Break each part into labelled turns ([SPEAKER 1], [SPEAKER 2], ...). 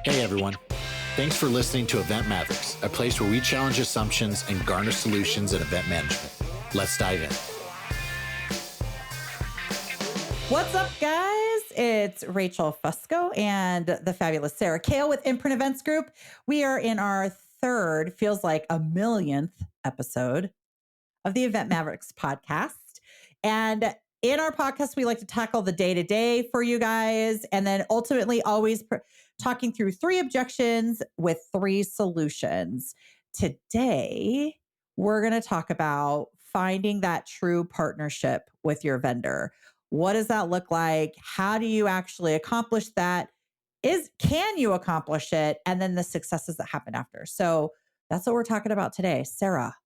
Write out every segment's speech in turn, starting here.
[SPEAKER 1] Hey everyone. Thanks for listening to Event Mavericks, a place where we challenge assumptions and garner solutions in event management. Let's dive in.
[SPEAKER 2] What's up, guys? It's Rachel Fusco and the fabulous Sarah Kale with Imprint Events Group. We are in our third, feels like a millionth episode of the Event Mavericks podcast. And in our podcast, we like to tackle the day-to-day for you guys, and then ultimately always talking through 3 objections with 3 solutions. Today, we're going to talk about finding that true partnership with your vendor. What does that look like? How do you actually accomplish that? Can you accomplish it? And then the successes that happen after. So that's what we're talking about today. Sarah,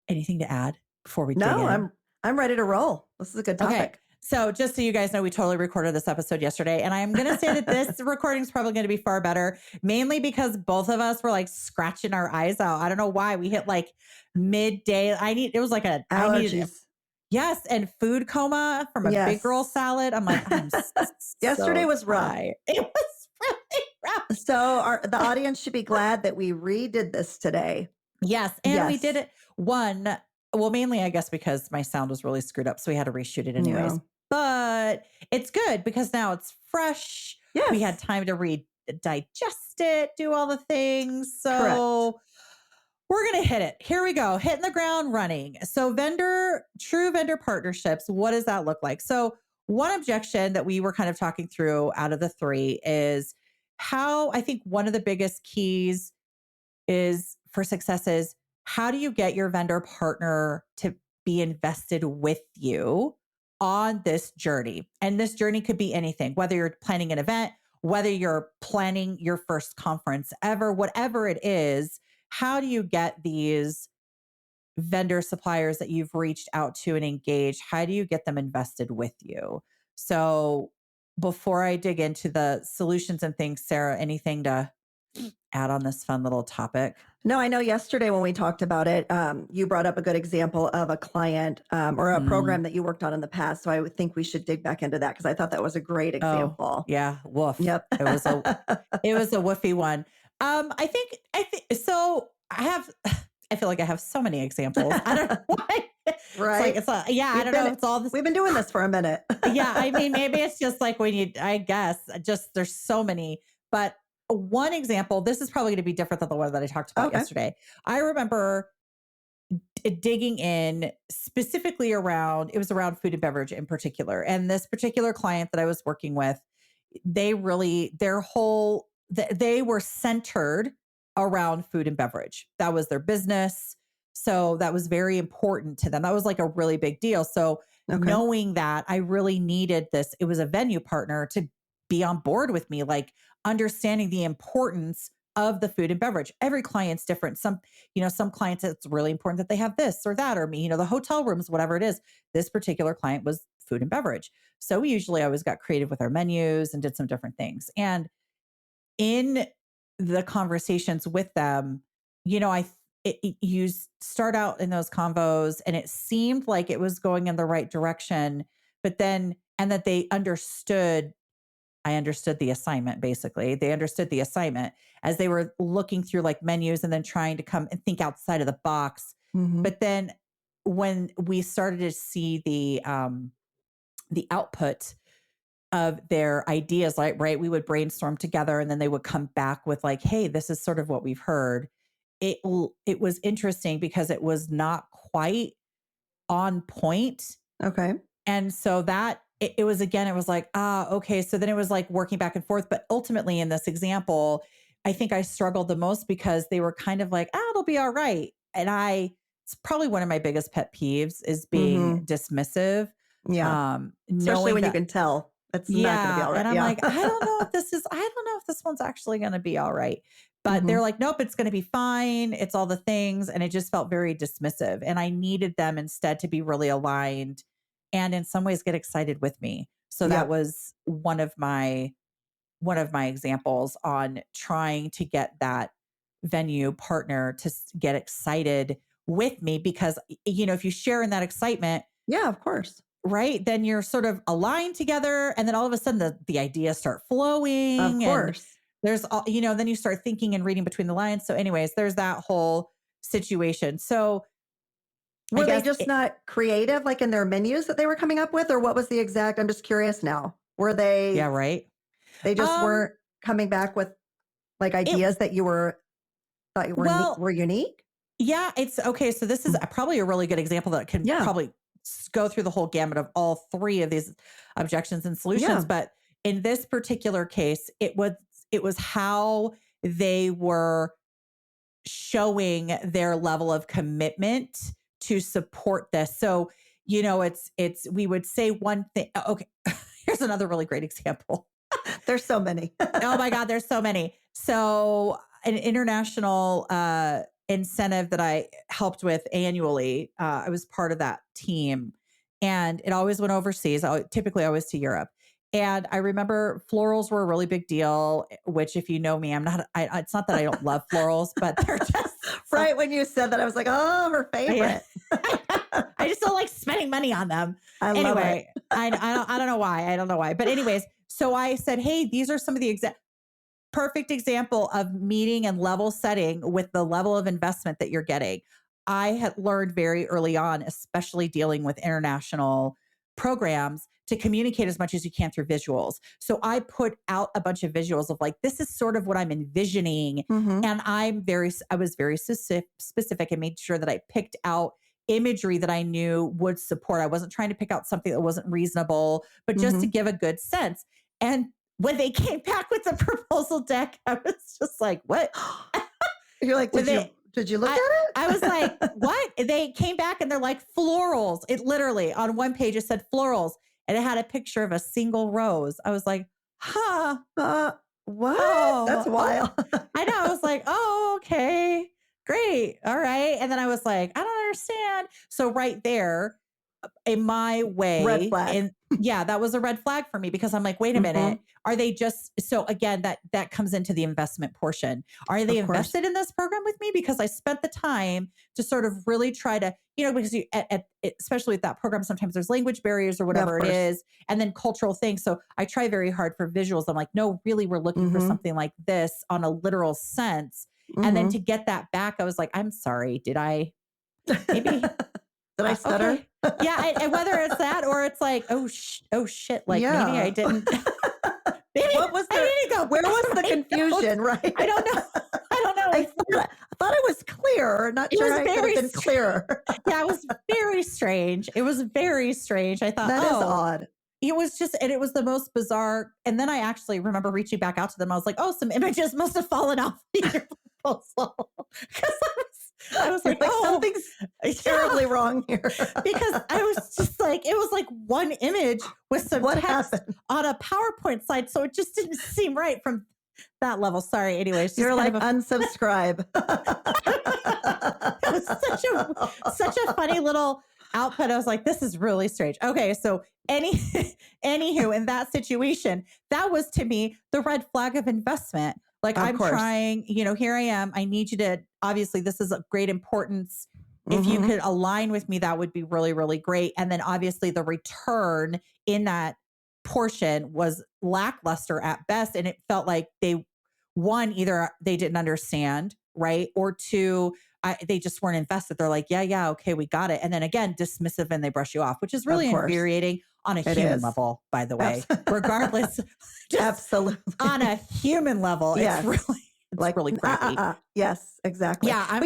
[SPEAKER 2] anything to add before we dig in?
[SPEAKER 3] I'm ready to roll. This is a good topic.
[SPEAKER 2] Okay. So just so you guys know, we totally recorded this episode yesterday. And I'm going to say that this recording is probably going to be far better, mainly because both of us were like scratching our eyes out. I don't know why. We hit like midday. It was like
[SPEAKER 3] allergies.
[SPEAKER 2] Yes. And food coma from a big girl salad. I'm like,
[SPEAKER 3] yesterday was rough.
[SPEAKER 2] It was really rough.
[SPEAKER 3] So the audience should be glad that we redid this today.
[SPEAKER 2] Yes. And we did it mainly, I guess, because my sound was really screwed up. So we had to reshoot it anyways.
[SPEAKER 3] Yeah.
[SPEAKER 2] But it's good because now it's fresh.
[SPEAKER 3] Yes.
[SPEAKER 2] We had time to digest it, do all the things. So we're going to hit it. Here we go. Hitting the ground running. So true vendor partnerships, what does that look like? So one objection that we were kind of talking through out of the 3 is how I think one of the biggest keys is for success is how do you get your vendor partner to be invested with you on this journey? And this journey could be anything, whether you're planning an event, whether you're planning your first conference ever, whatever it is. How do you get these vendor suppliers that you've reached out to and engaged? How do you get them invested with you? So before I dig into the solutions and things, Sarah, anything to add on this fun little topic?
[SPEAKER 3] No, I know yesterday when we talked about it, you brought up a good example of a client or a program that you worked on in the past. So I would think we should dig back into that because I thought that was a great example.
[SPEAKER 2] Yeah. Woof.
[SPEAKER 3] Yep.
[SPEAKER 2] It was a woofy one. I think so. I feel like I have so many examples. I don't know why.
[SPEAKER 3] Right.
[SPEAKER 2] I don't know. It's all this.
[SPEAKER 3] We've been doing this for a minute.
[SPEAKER 2] Yeah. I mean, maybe it's just like there's so many, but one example, this is probably going to be different than the one that I talked about yesterday. I remember digging in specifically around food and beverage in particular. And this particular client that I was working with, they were centered around food and beverage. That was their business. So that was very important to them. That was like a really big deal. So knowing that, I really needed this. It was a venue partner to be on board with me, like understanding the importance of the food and beverage. Every client's different. Some clients, it's really important that they have this or that, or the hotel rooms, whatever it is. This particular client was food and beverage. So we usually always got creative with our menus and did some different things. And in the conversations with them, you start out in those convos and it seemed like it was going in the right direction, but then, and that I understood the assignment, basically. They understood the assignment as they were looking through like menus and then trying to come and think outside of the box. Mm-hmm. But then when we started to see the output of their ideas, we would brainstorm together and then they would come back with like, hey, this is sort of what we've heard. It was interesting because it was not quite on point.
[SPEAKER 3] Okay.
[SPEAKER 2] And so that it was like, okay. So then it was like working back and forth. But ultimately in this example, I think I struggled the most because they were kind of like, it'll be all right. And it's probably one of my biggest pet peeves is being dismissive.
[SPEAKER 3] Yeah. Especially when you can tell it's not going to be all right.
[SPEAKER 2] And I'm like, I don't know if this one's actually going to be all right. But they're like, nope, it's going to be fine. It's all the things. And it just felt very dismissive. And I needed them instead to be really aligned and in some ways get excited with me. So that was one of my examples on trying to get that venue partner to get excited with me because, if you share in that excitement.
[SPEAKER 3] Yeah, of course.
[SPEAKER 2] Right. Then you're sort of aligned together. And then all of a sudden the ideas start flowing.
[SPEAKER 3] Of course.
[SPEAKER 2] there's all, then you start thinking and reading between the lines. So anyways, there's that whole situation. So
[SPEAKER 3] were they just not creative, like in their menus that they were coming up with, or what was the exact, I'm just curious now. Were they,
[SPEAKER 2] yeah, right.
[SPEAKER 3] they just weren't coming back with like ideas that you thought you were unique?
[SPEAKER 2] Yeah, it's okay. So this is probably a really good example that can probably go through the whole gamut of all three of these objections and solutions.
[SPEAKER 3] Yeah.
[SPEAKER 2] But in this particular case, it was how they were showing their level of commitment to support this. So, we would say one thing. Okay. Here's another really great example.
[SPEAKER 3] There's so many.
[SPEAKER 2] Oh my God, there's so many. So an international incentive that I helped with annually, I was part of that team, and it always went overseas. Typically always to Europe. And I remember florals were a really big deal, which if you know me, it's not that I don't love florals, but they're just
[SPEAKER 3] right. When you said that, I was like, oh, her favorite.
[SPEAKER 2] I just don't like spending money on them.
[SPEAKER 3] I love it.
[SPEAKER 2] I don't know why. I don't know why. But anyways, so I said, hey, these are some of the perfect example of meeting and level setting with the level of investment that you're getting. I had learned very early on, especially dealing with international programs, to communicate as much as you can through visuals. So I put out a bunch of visuals of like, this is sort of what I'm envisioning.
[SPEAKER 3] Mm-hmm.
[SPEAKER 2] And I was very specific and made sure that I picked out imagery that I knew would support. I wasn't trying to pick out something that wasn't reasonable, but just to give a good sense. And when they came back with the proposal deck, I was just like, what?
[SPEAKER 3] You're like, did you look at it?
[SPEAKER 2] I was like, what? They came back and they're like, florals. It literally on one page, it said florals and it had a picture of a single rose. I was like, huh.
[SPEAKER 3] What?
[SPEAKER 2] Oh,
[SPEAKER 3] that's wild.
[SPEAKER 2] I know. I was like, oh, okay, great. All right. And then I was like, I don't understand. So right there, in my way,
[SPEAKER 3] red flag.
[SPEAKER 2] That was a red flag for me because I'm like, wait a minute. Are they just, so again, that comes into the investment portion. Are they invested in this program with me? Because I spent the time to sort of really try to, because especially with that program, sometimes there's language barriers or whatever it is, and then cultural things. So I try very hard for visuals. I'm like, no, really, we're looking for something like this on a literal sense. And then to get that back, I was like, I'm sorry. Did I maybe...
[SPEAKER 3] Did I stutter?
[SPEAKER 2] Okay. Yeah, and whether it's that or it's like, oh shit, like maybe I didn't. Maybe
[SPEAKER 3] what was where was the confusion? Right?
[SPEAKER 2] I don't know.
[SPEAKER 3] I thought it was clear. Not sure I could have been clearer.
[SPEAKER 2] Yeah, it was very strange. It was very strange. I thought
[SPEAKER 3] that is odd.
[SPEAKER 2] It was just, and it was the most bizarre. And then I actually remember reaching back out to them. I was like, oh, some images must have fallen off your proposal. Because I was like,
[SPEAKER 3] something's terribly wrong here.
[SPEAKER 2] Because I was just like, it was like one image with some text on a PowerPoint slide. So it just didn't seem right from that level. Sorry. Anyways.
[SPEAKER 3] You're like, unsubscribe.
[SPEAKER 2] It was such a funny little output. I was like, this is really strange. Okay. So anywho, in that situation, that was to me the red flag of investment. Like I'm trying, here I am. I need you to, obviously this is of great importance. If you could align with me, that would be really, really great. And then obviously the return in that portion was lackluster at best. And it felt like either they didn't understand, right? Or two, they just weren't invested. They're like, yeah, okay, we got it. And then again, dismissive and they brush you off, which is really infuriating on a human level, by the way, regardless.
[SPEAKER 3] Absolutely.
[SPEAKER 2] On a human level, it's really crappy.
[SPEAKER 3] Yes, exactly.
[SPEAKER 2] Yeah.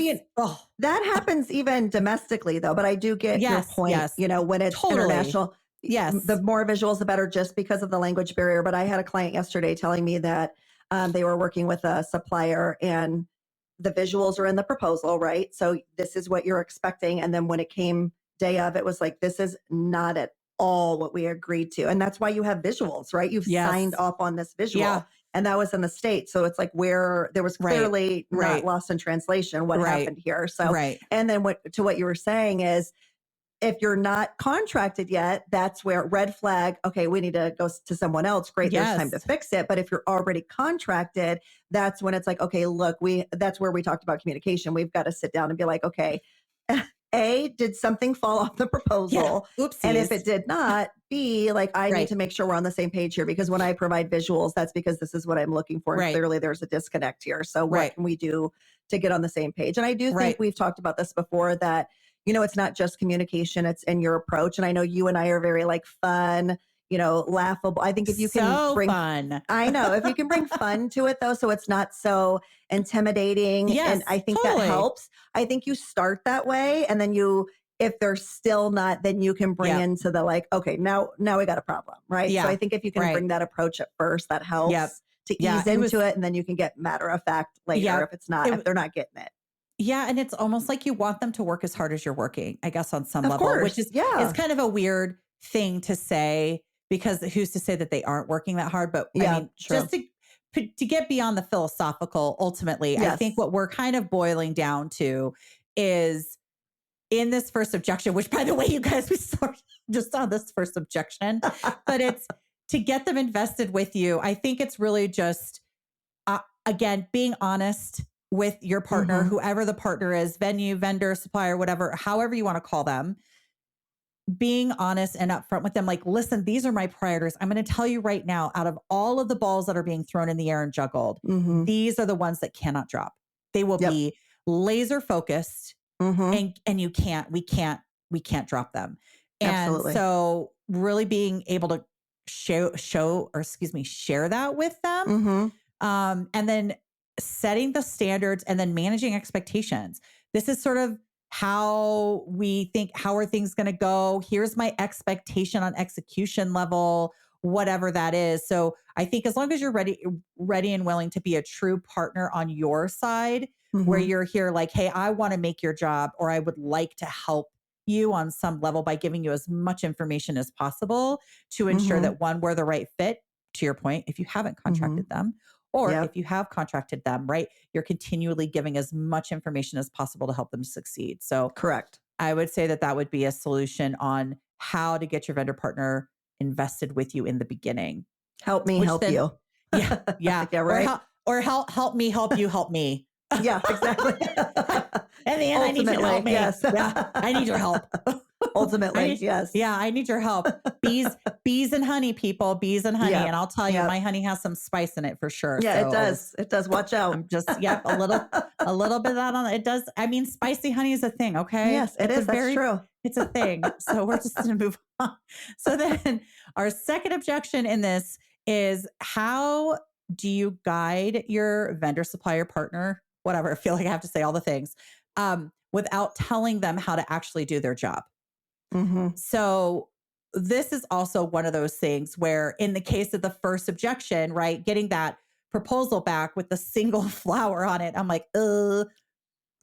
[SPEAKER 3] That happens even domestically though, but I do get your point, when it's international.
[SPEAKER 2] Yes.
[SPEAKER 3] The more visuals, the better, just because of the language barrier. But I had a client yesterday telling me that they were working with a supplier and the visuals are in the proposal, right? So this is what you're expecting. And then when it came day of, it was like, this is not at all what we agreed to. And that's why you have visuals, right? You've signed off on this visual. Yeah. And that was in the States. So it's like where there was clearly not lost in translation what happened here. So, and then to what you were saying is, if you're not contracted yet, that's where red flag, okay, we need to go to someone else. Great, there's time to fix it. But if you're already contracted, that's when it's like, okay, look, that's where we talked about communication. We've got to sit down and be like, okay, A, did something fall off the proposal?
[SPEAKER 2] Yeah.
[SPEAKER 3] And if
[SPEAKER 2] Oopsies.
[SPEAKER 3] it did not, B, like I need
[SPEAKER 2] Right.
[SPEAKER 3] to make sure we're on the same page here because when I provide visuals, that's because this is what I'm looking for. And
[SPEAKER 2] Right.
[SPEAKER 3] clearly there's a disconnect here. So what
[SPEAKER 2] Right.
[SPEAKER 3] can we do to get on the same page? And I do think
[SPEAKER 2] Right.
[SPEAKER 3] we've talked about this before that, it's not just communication, it's in your approach. And I know you and I are very like fun, laughable. I think if you can
[SPEAKER 2] So
[SPEAKER 3] bring
[SPEAKER 2] fun.
[SPEAKER 3] I know. If you can bring fun to it though, so it's not so intimidating. And I
[SPEAKER 2] Yes,
[SPEAKER 3] think that
[SPEAKER 2] totally.
[SPEAKER 3] helps. I think you start that way and then if they're still not, then you can bring
[SPEAKER 2] Yep.
[SPEAKER 3] into the like, okay, now we got a problem. Right. So
[SPEAKER 2] Yeah.
[SPEAKER 3] I think if you can
[SPEAKER 2] Right.
[SPEAKER 3] bring that approach at first, that
[SPEAKER 2] Yep.
[SPEAKER 3] helps to
[SPEAKER 2] Yeah.
[SPEAKER 3] ease into it. And then you can get matter of fact later
[SPEAKER 2] Yeah.
[SPEAKER 3] if they're not getting it.
[SPEAKER 2] Yeah, and it's almost like you want them to work as hard as you're working, I guess on some
[SPEAKER 3] Of
[SPEAKER 2] level, which
[SPEAKER 3] course.
[SPEAKER 2] is
[SPEAKER 3] Yeah.
[SPEAKER 2] kind of a weird thing to say because who's to say that they aren't working that hard? But I
[SPEAKER 3] Yeah.
[SPEAKER 2] mean,
[SPEAKER 3] True.
[SPEAKER 2] just to get beyond the philosophical, ultimately, I think
[SPEAKER 3] Yes.
[SPEAKER 2] what we're kind of boiling down to is in this first objection, which by the way, you guys, we sort of just saw this first objection, but it's to get them invested with you. I think it's really just again, being honest with your partner,
[SPEAKER 3] Mhm.
[SPEAKER 2] whoever the partner is, venue, vendor, supplier, whatever, however you want to call them, being honest and upfront with them. Like, listen, these are my priorities. I'm going to tell you right now, out of all of the balls that are being thrown in the air and juggled,
[SPEAKER 3] Mhm.
[SPEAKER 2] these are the ones that cannot drop. They will
[SPEAKER 3] Yep.
[SPEAKER 2] be laser focused
[SPEAKER 3] Mhm.
[SPEAKER 2] and we can't drop them. And
[SPEAKER 3] Absolutely.
[SPEAKER 2] so really being able to share that with them.
[SPEAKER 3] Mhm.
[SPEAKER 2] And then setting the standards and then managing expectations. This is sort of how we think, how are things going to go? Here's my expectation on execution level, whatever that is. So I think as long as you're ready and willing to be a true partner on your side, where
[SPEAKER 3] Mhm.
[SPEAKER 2] you're here like, hey, I want to make your job, or I would like to help you on some level by giving you as much information as possible to ensure
[SPEAKER 3] Mhm.
[SPEAKER 2] that one, we're the right fit. To your point, if you haven't contracted
[SPEAKER 3] Mhm.
[SPEAKER 2] them, or
[SPEAKER 3] Yep.
[SPEAKER 2] if you have contracted them, right, you're continually giving as much information as possible to help them succeed. So
[SPEAKER 3] Correct.
[SPEAKER 2] I would say that would be a solution on how to get your vendor partner invested with you in the beginning,
[SPEAKER 3] Help me
[SPEAKER 2] which
[SPEAKER 3] help
[SPEAKER 2] then,
[SPEAKER 3] you.
[SPEAKER 2] yeah, yeah,
[SPEAKER 3] Yeah, right?
[SPEAKER 2] or help me help you help me.
[SPEAKER 3] Yeah, exactly.
[SPEAKER 2] In the end, I need you to help
[SPEAKER 3] Ultimately,
[SPEAKER 2] me.
[SPEAKER 3] yes.
[SPEAKER 2] Yeah, I need your help.
[SPEAKER 3] Ultimately, yes.
[SPEAKER 2] I need your help. Bees and honey, people, bees and honey. And
[SPEAKER 3] Yep.
[SPEAKER 2] I'll tell you,
[SPEAKER 3] Yep.
[SPEAKER 2] my honey has some spice in it for sure.
[SPEAKER 3] Yeah, it
[SPEAKER 2] So
[SPEAKER 3] does. It does. Watch out.
[SPEAKER 2] I'm just, yep, a little bit of that on it does. I mean, spicy honey is a thing. Okay.
[SPEAKER 3] Yes, it is. That's true.
[SPEAKER 2] It's a thing. So we're just going to move on. So then our second objection in this is how do you guide your vendor, supplier, partner, whatever? I feel like I have to say all the things without telling them how to actually do their job.
[SPEAKER 3] Mhm.
[SPEAKER 2] So this is also one of those things where in the case of the first objection, right, getting that proposal back with the single flower on it, I'm like, do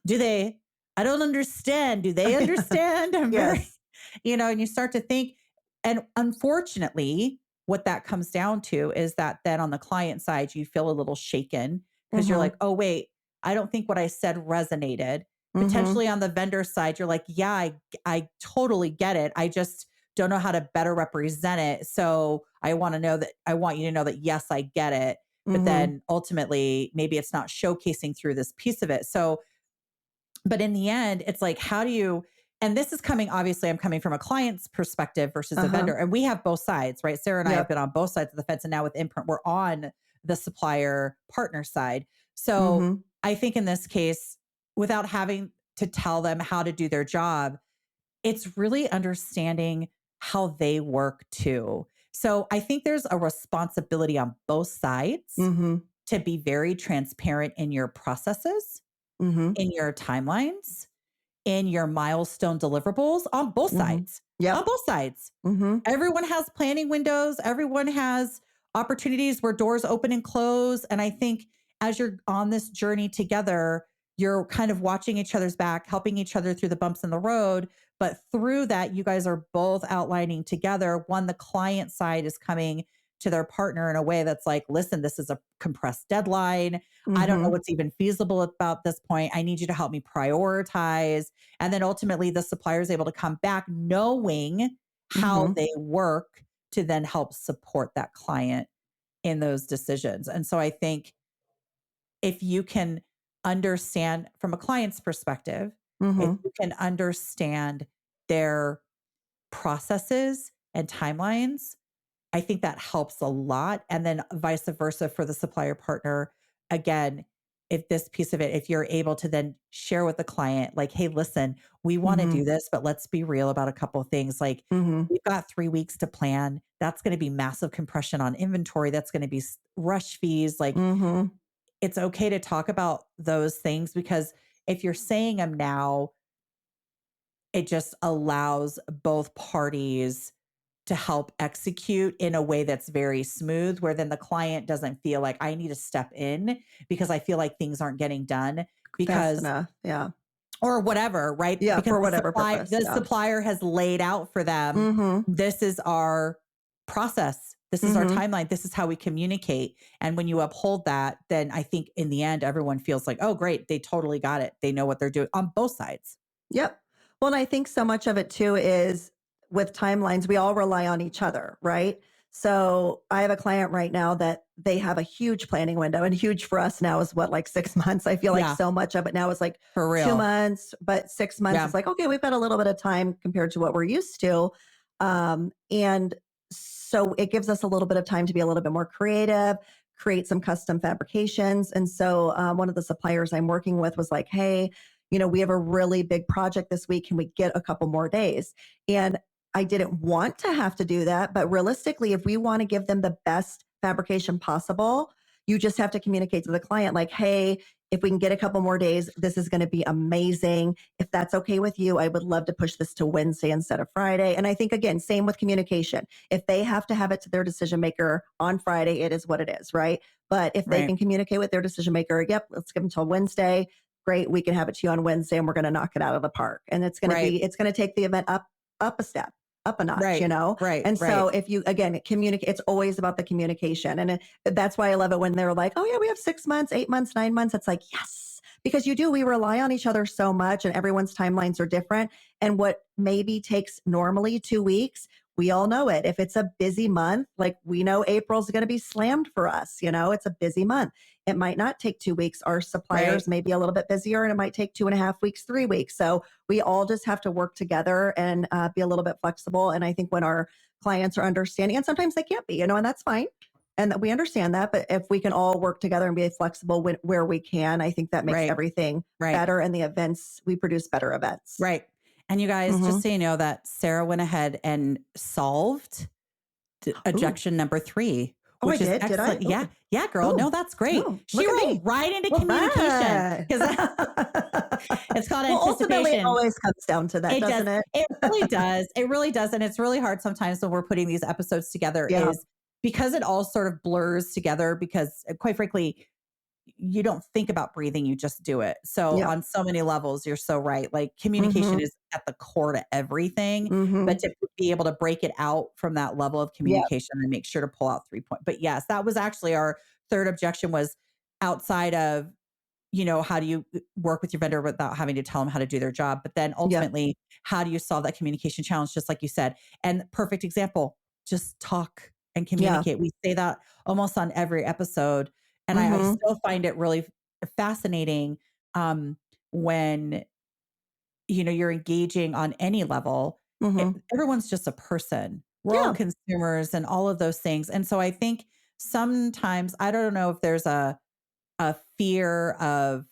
[SPEAKER 2] they? I don't understand. Do they understand? I'm very,
[SPEAKER 3] Yes.
[SPEAKER 2] and you start to think, and unfortunately, what that comes down to is that then on the client side, you feel a little shaken because you're like,
[SPEAKER 3] Mhm.
[SPEAKER 2] oh, wait, I don't think what I said resonated.
[SPEAKER 3] Mhm.
[SPEAKER 2] Potentially on the vendor side, you're like, yeah, I totally get it. I just don't know how to better represent it. So I want you to know that, yes, I get it. But
[SPEAKER 3] Mhm.
[SPEAKER 2] then ultimately, maybe it's not showcasing through this piece of it. So but in the end, it's like, how do you, and this is coming, obviously, I'm coming from a client's perspective versus a
[SPEAKER 3] Uh-huh.
[SPEAKER 2] vendor. And we have both sides, right? Sarah and I have
[SPEAKER 3] Yep.
[SPEAKER 2] been on both sides of the fence. And now with Imprint, we're on the supplier partner side. So
[SPEAKER 3] Mhm.
[SPEAKER 2] I think in this case, without having to tell them how to do their job, it's really understanding how they work too. So I think there's a responsibility on both sides
[SPEAKER 3] Mhm.
[SPEAKER 2] to be very transparent in your processes,
[SPEAKER 3] Mhm.
[SPEAKER 2] in your timelines, in your milestone deliverables on both
[SPEAKER 3] Mhm.
[SPEAKER 2] sides. On
[SPEAKER 3] Yep.
[SPEAKER 2] both sides.
[SPEAKER 3] Mhm.
[SPEAKER 2] Everyone has planning windows, everyone has opportunities where doors open and close. And I think as you're on this journey together, you're kind of watching each other's back, helping each other through the bumps in the road. But through that, you guys are both outlining together. One, the client side is coming to their partner in a way that's like, listen, this is a compressed deadline. I don't know
[SPEAKER 3] Mhm.
[SPEAKER 2] what's even feasible about this point. I need you to help me prioritize. And then ultimately, the supplier is able to come back knowing how
[SPEAKER 3] Mhm.
[SPEAKER 2] they work to then help support that client in those decisions. And so I think if you can understand from a client's perspective, If
[SPEAKER 3] Mhm.
[SPEAKER 2] you can understand their processes and timelines, I think that helps a lot. And then vice versa for the supplier partner. Again, if this piece of it, if you're able to then share with the client, like, hey, listen, we want to do
[SPEAKER 3] Mhm.
[SPEAKER 2] this, but let's be real about a couple of things. Like,
[SPEAKER 3] Mhm.
[SPEAKER 2] we've got 3 weeks to plan. That's going to be massive compression on inventory. That's going to be rush fees. Like,
[SPEAKER 3] Mhm.
[SPEAKER 2] it's okay to talk about those things because if you're saying them now, it just allows both parties to help execute in a way that's very smooth, where then the client doesn't feel like I need to step in because I feel like things aren't getting done
[SPEAKER 3] Fast
[SPEAKER 2] because
[SPEAKER 3] enough. Yeah.
[SPEAKER 2] or whatever, right?
[SPEAKER 3] Yeah,
[SPEAKER 2] Because
[SPEAKER 3] for whatever purpose.
[SPEAKER 2] the
[SPEAKER 3] Yeah.
[SPEAKER 2] supplier has laid out for them,
[SPEAKER 3] Mhm.
[SPEAKER 2] this is our process. This is our
[SPEAKER 3] Mhm.
[SPEAKER 2] timeline. This is how we communicate. And when you uphold that, then I think in the end, everyone feels like, oh, great. They totally got it. They know what they're doing on both sides.
[SPEAKER 3] Yep. Well, and I think so much of it too is with timelines, we all rely on each other, right? So I have a client right now that they have a huge planning window, and huge for us now is what, like 6 months. I feel like
[SPEAKER 2] Yeah,
[SPEAKER 3] so much of it now is like
[SPEAKER 2] for
[SPEAKER 3] two
[SPEAKER 2] real.
[SPEAKER 3] months, but 6 months
[SPEAKER 2] Yeah.
[SPEAKER 3] is like, okay, we've got a little bit of time compared to what we're used to. And so it gives us a little bit of time to be a little bit more creative, create some custom fabrications. And so one of the suppliers I'm working with was like, hey, we have a really big project this week. Can we get a couple more days? And I didn't want to have to do that. But realistically, if we want to give them the best fabrication possible, you just have to communicate to the client, like, hey, if we can get a couple more days, this is going to be amazing. If that's okay with you, I would love to push this to Wednesday instead of Friday. And I think, again, same with communication. If they have to have it to their decision maker on Friday, it is what it is, right? But if they
[SPEAKER 2] Right.
[SPEAKER 3] can communicate with their decision maker, yep, let's give them till Wednesday. Great, we can have it to you on Wednesday and we're going to knock it out of the park. And
[SPEAKER 2] Right.
[SPEAKER 3] it's going to take the event up a step, up a notch,
[SPEAKER 2] Right. Right.
[SPEAKER 3] And so
[SPEAKER 2] Right.
[SPEAKER 3] if you, again, communicate, it's always about the communication. And that's why I love it when they're like, oh yeah, we have 6 months, 8 months, 9 months. It's like, yes, because we rely on each other so much and everyone's timelines are different. And what maybe takes normally 2 weeks, we all know it. If it's a busy month, like we know April's going to be slammed for us, it's a busy month. It might not take 2 weeks. Our
[SPEAKER 2] Right.
[SPEAKER 3] suppliers may be a little bit busier and it might take 2.5 weeks, 3 weeks. So we all just have to work together and be a little bit flexible. And I think when our clients are understanding, and sometimes they can't be, and that's fine. And that we understand that. But if we can all work together and be flexible where we can, I think that makes
[SPEAKER 2] Right.
[SPEAKER 3] everything
[SPEAKER 2] Right.
[SPEAKER 3] better. And the events, we produce better events.
[SPEAKER 2] Right. And you guys, just
[SPEAKER 3] Mm-hmm.
[SPEAKER 2] so you know that Sarah went ahead and solved
[SPEAKER 3] Ooh.
[SPEAKER 2] objection number 3,
[SPEAKER 3] Oh, I
[SPEAKER 2] which is
[SPEAKER 3] did. Did I?
[SPEAKER 2] excellent. Yeah.
[SPEAKER 3] Oh,
[SPEAKER 2] Yeah, girl. No,
[SPEAKER 3] oh,
[SPEAKER 2] that's great.
[SPEAKER 3] oh,
[SPEAKER 2] She
[SPEAKER 3] look at
[SPEAKER 2] rolled
[SPEAKER 3] me.
[SPEAKER 2] right into
[SPEAKER 3] All
[SPEAKER 2] communication
[SPEAKER 3] right.
[SPEAKER 2] because it's called
[SPEAKER 3] Well, ultimately, it
[SPEAKER 2] anticipation.
[SPEAKER 3] always comes down to that,
[SPEAKER 2] It does.
[SPEAKER 3] doesn't it?
[SPEAKER 2] It really does. It really does. And it's really hard sometimes when we're putting these episodes together
[SPEAKER 3] Yeah.
[SPEAKER 2] is because it all sort of blurs together because quite frankly, you don't think about breathing, you just do it. So
[SPEAKER 3] Yeah.
[SPEAKER 2] on so many levels, you're so right. Like communication
[SPEAKER 3] Mm-hmm.
[SPEAKER 2] is at the core to everything, but
[SPEAKER 3] Mm-hmm.
[SPEAKER 2] to be able to break it out from that level of
[SPEAKER 3] Yeah.
[SPEAKER 2] communication and make sure to pull out 3 points. But yes, that was actually our third objection was outside of, how do you work with your vendor without having to tell them how to do their job? But then
[SPEAKER 3] Yeah.
[SPEAKER 2] ultimately, how do you solve that communication challenge? Just like you said, and perfect example, just talk and
[SPEAKER 3] Yeah.
[SPEAKER 2] communicate. We say that almost on every episode. And I
[SPEAKER 3] Mm-hmm.
[SPEAKER 2] still find it really fascinating when, you're engaging on any level.
[SPEAKER 3] Mm-hmm.
[SPEAKER 2] Everyone's just a person. We're all
[SPEAKER 3] Yeah.
[SPEAKER 2] consumers and all of those things. And so I think sometimes, I don't know if there's a fear of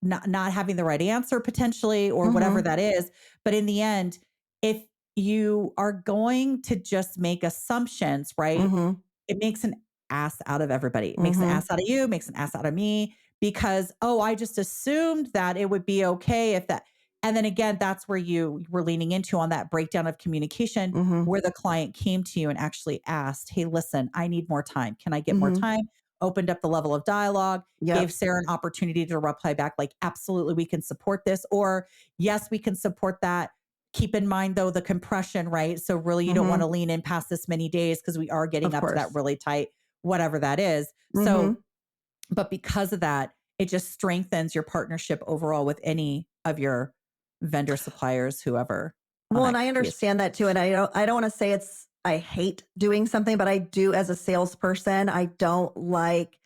[SPEAKER 2] not having the right answer potentially or whatever
[SPEAKER 3] Mm-hmm.
[SPEAKER 2] that is. But in the end, if you are going to just make assumptions, right?
[SPEAKER 3] Mm-hmm.
[SPEAKER 2] It makes an ass out of everybody. It makes an
[SPEAKER 3] Mm-hmm.
[SPEAKER 2] ass out of you, makes an ass out of me because, oh, I just assumed that it would be okay if that. And then again, that's where you were leaning into on that breakdown of communication
[SPEAKER 3] Mm-hmm.
[SPEAKER 2] where the client came to you and actually asked, hey, listen, I need more time. Can I get more
[SPEAKER 3] Mm-hmm.
[SPEAKER 2] time? Opened up the level of dialogue, gave
[SPEAKER 3] Yep.
[SPEAKER 2] Sarah an opportunity to reply back, like, absolutely, we can support this. Or, yes, we can support that. Keep in mind, though, the compression, right? So, really, you don't want
[SPEAKER 3] Mm-hmm.
[SPEAKER 2] to lean in past this many days because we are getting
[SPEAKER 3] Of
[SPEAKER 2] up to that
[SPEAKER 3] course.
[SPEAKER 2] really tight, whatever that is. So,
[SPEAKER 3] Mm-hmm.
[SPEAKER 2] but because of that, it just strengthens your partnership overall with any of your vendor suppliers, whoever on
[SPEAKER 3] Well, and
[SPEAKER 2] that
[SPEAKER 3] I
[SPEAKER 2] piece.
[SPEAKER 3] understand that too. And I don't want to say I hate doing something, but I do as a salesperson. I don't like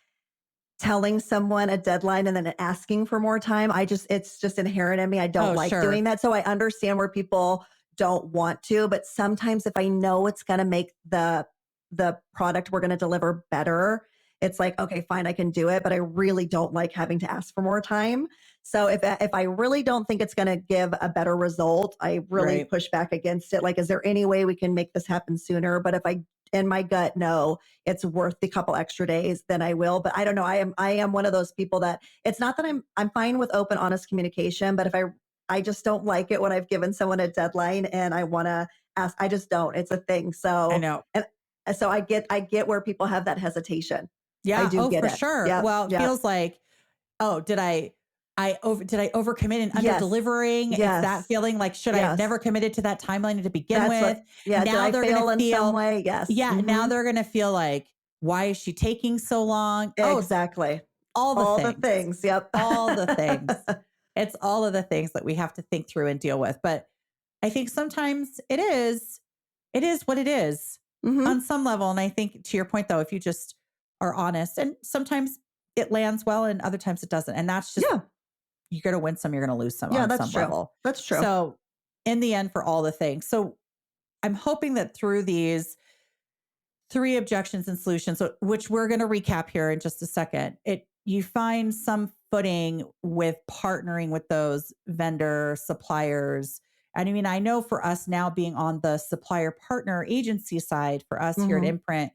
[SPEAKER 3] telling someone a deadline and then asking for more time. It's just inherent in me. I don't like doing that. So I understand where people don't want to, but sometimes if I know it's going to make the product we're going to deliver better, it's like, okay, fine, I can do it, but I really don't like having to ask for more time. So if I really don't think it's going to give a better result, I really push back against it. Like, is there any way we can make this happen sooner? But if I, in my gut, know it's worth the couple extra days, then I will. But I don't know. I am one of those people that it's not that I'm fine with open, honest communication, but if I just don't like it when I've given someone a deadline and I want to ask, I just don't. It's a thing. So
[SPEAKER 2] I know.
[SPEAKER 3] And so I get where people have that hesitation.
[SPEAKER 2] Yeah.
[SPEAKER 3] I do get
[SPEAKER 2] for
[SPEAKER 3] it.
[SPEAKER 2] sure.
[SPEAKER 3] Yep,
[SPEAKER 2] Well, it feels like, oh, did I overcommit and under delivering? It's that feeling like, should I have never committed to that timeline to begin with?
[SPEAKER 3] Now
[SPEAKER 2] did I
[SPEAKER 3] they're
[SPEAKER 2] fail
[SPEAKER 3] in some way? Yes.
[SPEAKER 2] Yeah. Now they're going to feel like, why is she taking so long?
[SPEAKER 3] Exactly.
[SPEAKER 2] All the
[SPEAKER 3] things. Yep.
[SPEAKER 2] All the things. It's all of the things that we have to think through and deal with. But I think sometimes it is what it is on some level. And I think, to your point though, if you just are honest, and sometimes it lands well and other times it doesn't. And that's just, you're going to win some, you're going to lose some on some level.
[SPEAKER 3] That's true.
[SPEAKER 2] So in the end, for all the things. So I'm hoping that through these 3 objections and solutions, which we're going to recap here in just a second, you find some footing with partnering with those vendor suppliers. And I mean, I know for us now being on the supplier partner agency side for us here at Imprint,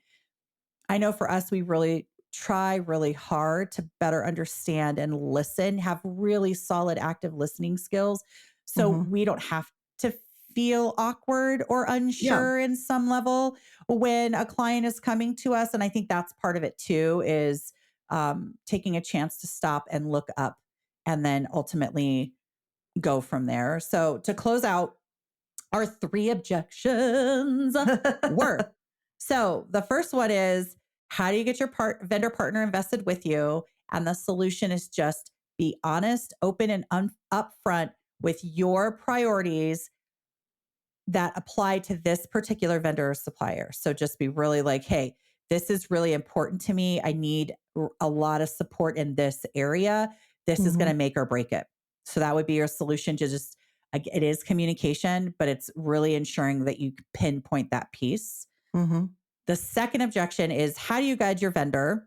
[SPEAKER 2] I know for us, we really try really hard to better understand and listen, have really solid active listening skills. So we don't have to feel awkward or unsure in some level when a client is coming to us. And I think that's part of it too, is taking a chance to stop and look up and then ultimately go from there. So to close out, our 3 objections were. So the first one is, how do you get your vendor partner invested with you? And the solution is just be honest, open, and upfront with your priorities that apply to this particular vendor or supplier. So just be really like, hey, this is really important to me. I need a lot of support in this area. This is going to make or break it. So that would be your solution to just, it is communication, but it's really ensuring that you pinpoint that piece. The second objection is, how do you guide your vendor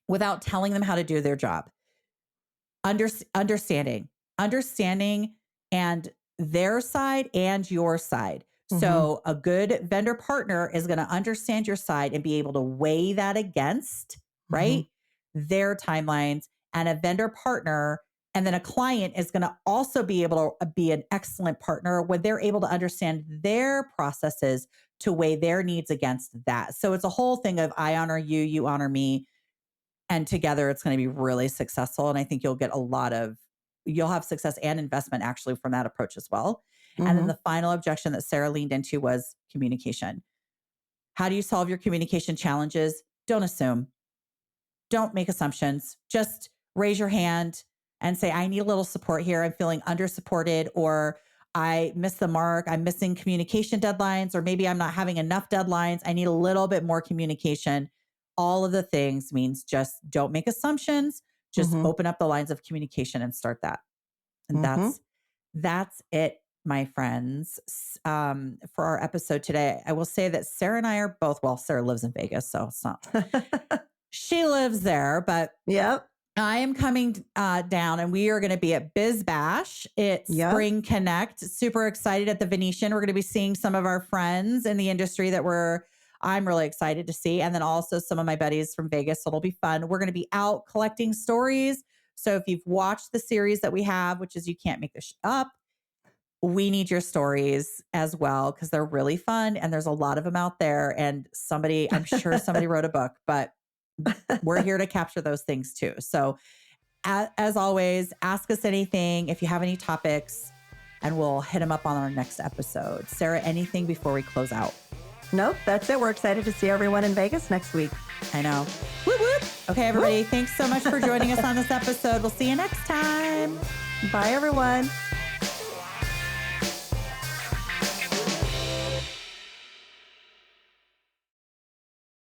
[SPEAKER 2] without telling them how to do their job? Understanding and their side and your side. So a good vendor partner is going to understand your side and be able to weigh that against, right, their timelines, and a vendor partner. And then a client is going to also be able to be an excellent partner when they're able to understand their processes to weigh their needs against that. So it's a whole thing of, I honor you, you honor me. And together it's going to be really successful. And I think you'll have success and investment actually from that approach as well. And then the final objection that Sarah leaned into was communication. How do you solve your communication challenges? Don't assume. Don't make assumptions. Just raise your hand and say, I need a little support here. I'm feeling under-supported, or I missed the mark. I'm missing communication deadlines, or maybe I'm not having enough deadlines. I need a little bit more communication. All of the things means just don't make assumptions. Just open up the lines of communication and start that. And that's it, my friends. For our episode today, I will say that Sarah and I are both, well, Sarah lives in Vegas, so it's not, she lives there, but I am coming down, and we are going to be at Biz Bash. It's Spring Connect. Super excited at the Venetian. We're going to be seeing some of our friends in the industry that I'm really excited to see. And then also some of my buddies from Vegas. So it'll be fun. We're going to be out collecting stories. So if you've watched the series that we have, which is You Can't Make This Up, we need your stories as well, because they're really fun. And there's a lot of them out there. And I'm sure somebody wrote a book, but we're here to capture those things too. So as always, ask us anything if you have any topics, and we'll hit them up on our next episode. Sarah, anything before we close out?
[SPEAKER 3] Nope, that's it. We're excited to see everyone in Vegas next week.
[SPEAKER 2] I know. Whoop, whoop. Okay, everybody. Thanks so much for joining us on this episode. We'll see you next time.
[SPEAKER 3] Bye, everyone.